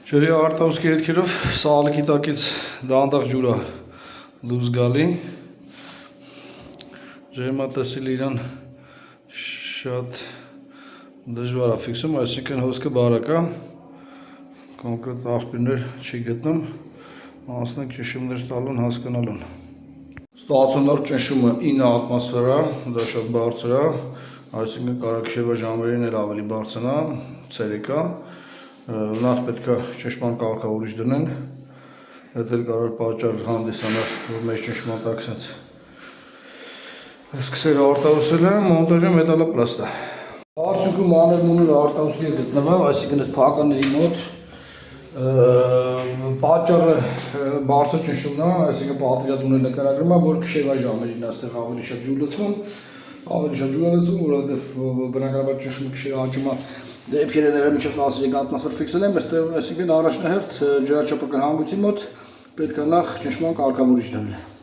Ջրի արտահոսքի հետքերով սալիկի տակից դանդաղ ջուր է դուրս գալի։ Ջերմատեսիլը իրան շատ դժվար է ֆիքսում, այսինքն հոսքը բարակ է, կոնկրետ աղբյուրներ չի գտնում, անցնենք ճնշումներ տալուն, հասկանալուն։ Ստացիոնար ճնշումը 9 ատմոսֆերա, դա շատ բարձր է, այսինքն կարող գիշերվա ժամերին էլ ավելի բարձրանա, ցերեկա, նախ պետք է ճնշման կարգավորիչ դնեն, դա էլ կարող պատճառ հանդիսանալ, որ մեծ ճնշման տակ sense սկսել արտահոսելը, մոնտաժը մետալոպլաստ է։ Արդյունքում աներմունը արտահոսքի գտնվել, այսինքն այս փականների մոտ պատճառը բարձր ճնշումն է, այսինքն պատվիրատուները նկարագրում է, որ գիշերվա ժամերին այստեղ ավելի շատ ջուր լցվում, որովհետև բնականաբար ճնշումը գիշերը աճում է, դեպքերը ներել մինչև 13 ատմոսֆեր ֆիքսել եմ, այսինքն առաջնահերթ ջրաչափական հանգույցի մոտ պետք է նախ ճնշման կարգավորիչ դնել։